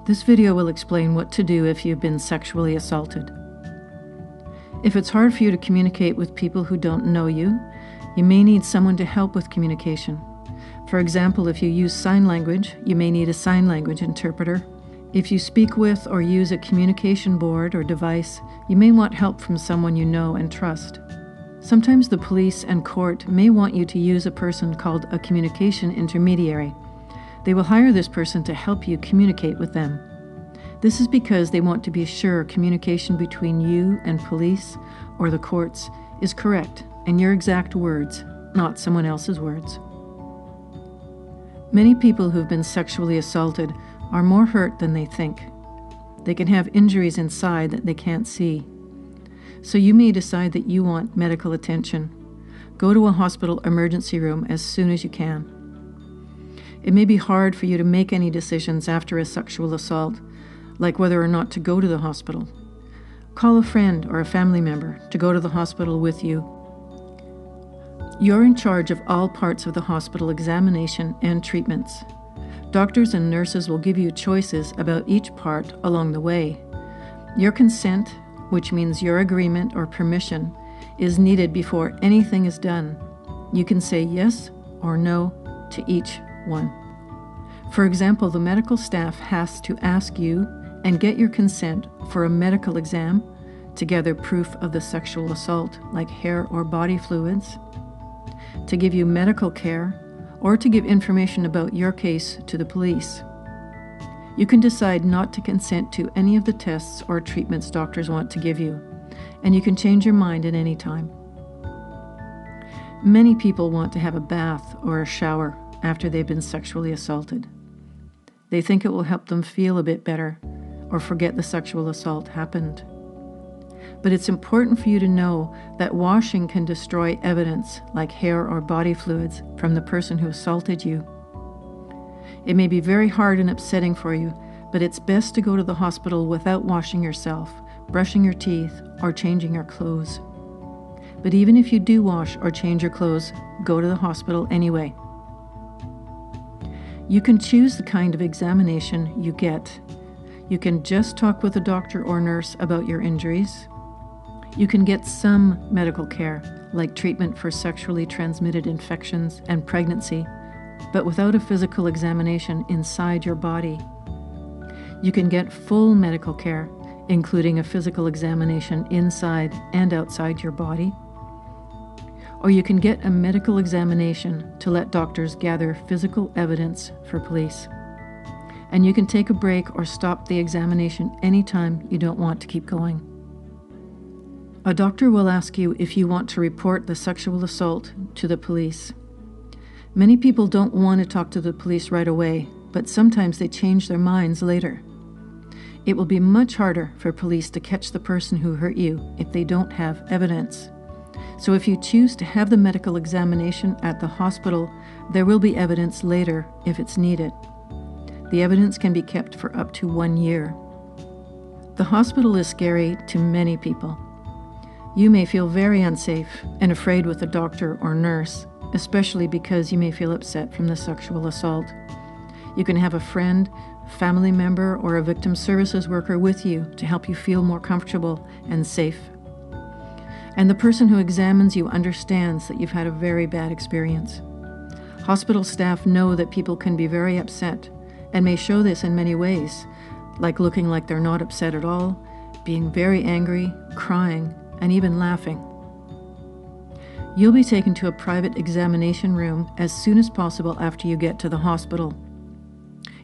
This video will explain what to do if you've been sexually assaulted. If it's hard for you to communicate with people who don't know you, you may need someone to help with communication. For example, if you use sign language, you may need a sign language interpreter. If you speak with or use a communication board or device, you may want help from someone you know and trust. Sometimes the police and court may want you to use a person called a communication intermediary. They will hire this person to help you communicate with them. This is because they want to be sure communication between you and police or the courts is correct and your exact words, not someone else's words. Many people who've been sexually assaulted are more hurt than they think. They can have injuries inside that they can't see. So you may decide that you want medical attention. Go to a hospital emergency room as soon as you can. It may be hard for you to make any decisions after a sexual assault, like whether or not to go to the hospital. Call a friend or a family member to go to the hospital with you. You're in charge of all parts of the hospital examination and treatments. Doctors and nurses will give you choices about each part along the way. Your consent, which means your agreement or permission, is needed before anything is done. You can say yes or no to each one. For example, the medical staff has to ask you and get your consent for a medical exam to gather proof of the sexual assault, like hair or body fluids, to give you medical care, or to give information about your case to the police. You can decide not to consent to any of the tests or treatments doctors want to give you, and you can change your mind at any time. Many people want to have a bath or a shower after they've been sexually assaulted. They think it will help them feel a bit better or forget the sexual assault happened. But it's important for you to know that washing can destroy evidence like hair or body fluids from the person who assaulted you. It may be very hard and upsetting for you, but it's best to go to the hospital without washing yourself, brushing your teeth, or changing your clothes. But even if you do wash or change your clothes, go to the hospital anyway. You can choose the kind of examination you get. You can just talk with a doctor or nurse about your injuries. You can get some medical care, like treatment for sexually transmitted infections and pregnancy, but without a physical examination inside your body. You can get full medical care, including a physical examination inside and outside your body. Or you can get a medical examination to let doctors gather physical evidence for police. And you can take a break or stop the examination anytime you don't want to keep going. A doctor will ask you if you want to report the sexual assault to the police. Many people don't want to talk to the police right away, but sometimes they change their minds later. It will be much harder for police to catch the person who hurt you if they don't have evidence. So if you choose to have the medical examination at the hospital, there will be evidence later if it's needed. The evidence can be kept for up to 1 year. The hospital is scary to many people. You may feel very unsafe and afraid with a doctor or nurse, especially because you may feel upset from the sexual assault. You can have a friend, family member, or a victim services worker with you to help you feel more comfortable and safe. And the person who examines you understands that you've had a very bad experience. Hospital staff know that people can be very upset and may show this in many ways, like looking like they're not upset at all, being very angry, crying, and even laughing. You'll be taken to a private examination room as soon as possible after you get to the hospital.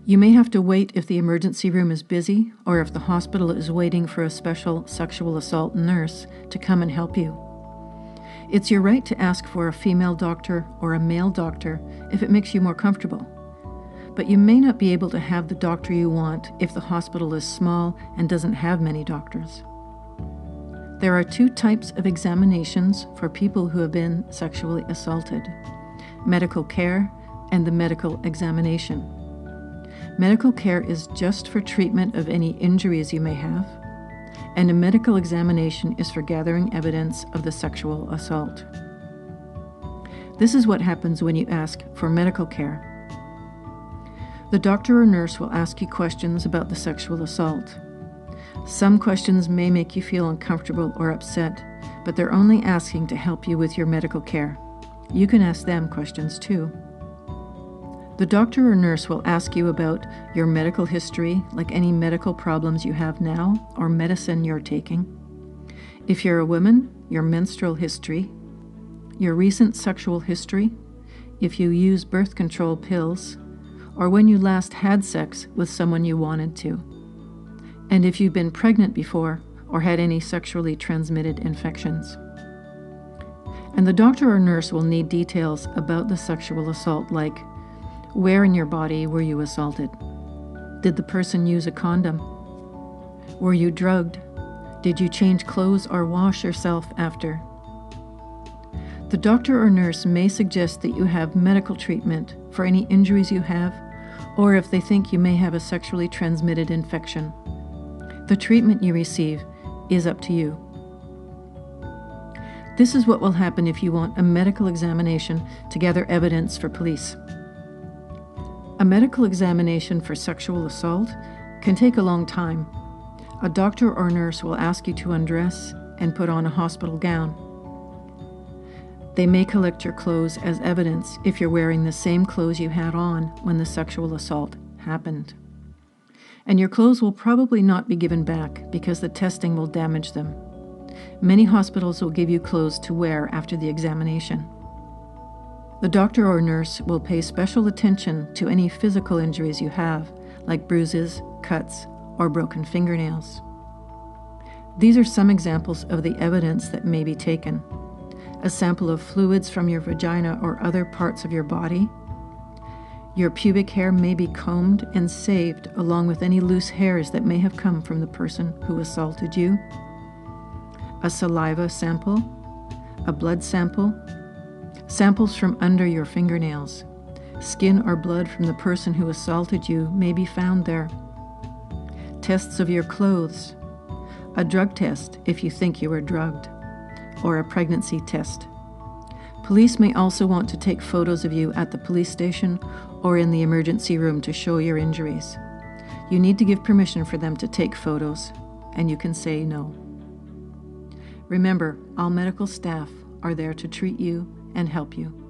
You may have to wait if the emergency room is busy or if the hospital is waiting for a special sexual assault nurse to come and help you. It's your right to ask for a female doctor or a male doctor if it makes you more comfortable. But you may not be able to have the doctor you want if the hospital is small and doesn't have many doctors. There are 2 types of examinations for people who have been sexually assaulted: medical care and the medical examination. Medical care is just for treatment of any injuries you may have, and a medical examination is for gathering evidence of the sexual assault. This is what happens when you ask for medical care. The doctor or nurse will ask you questions about the sexual assault. Some questions may make you feel uncomfortable or upset, but they're only asking to help you with your medical care. You can ask them questions too. The doctor or nurse will ask you about your medical history, like any medical problems you have now or medicine you're taking. If you're a woman, your menstrual history, your recent sexual history, if you use birth control pills, or when you last had sex with someone you wanted to, and if you've been pregnant before or had any sexually transmitted infections. And the doctor or nurse will need details about the sexual assault, like where in your body were you assaulted? Did the person use a condom? Were you drugged? Did you change clothes or wash yourself after? The doctor or nurse may suggest that you have medical treatment for any injuries you have, or if they think you may have a sexually transmitted infection. The treatment you receive is up to you. This is what will happen if you want a medical examination to gather evidence for police. A medical examination for sexual assault can take a long time. A doctor or nurse will ask you to undress and put on a hospital gown. They may collect your clothes as evidence if you're wearing the same clothes you had on when the sexual assault happened. And your clothes will probably not be given back because the testing will damage them. Many hospitals will give you clothes to wear after the examination. The doctor or nurse will pay special attention to any physical injuries you have, like bruises, cuts, or broken fingernails. These are some examples of the evidence that may be taken. A sample of fluids from your vagina or other parts of your body. Your pubic hair may be combed and saved along with any loose hairs that may have come from the person who assaulted you. A saliva sample, a blood sample, samples from under your fingernails. Skin or blood from the person who assaulted you may be found there. Tests of your clothes, a drug test if you think you were drugged, or a pregnancy test. Police may also want to take photos of you at the police station or in the emergency room to show your injuries. You need to give permission for them to take photos, and you can say no. Remember, all medical staff are there to treat you and help you.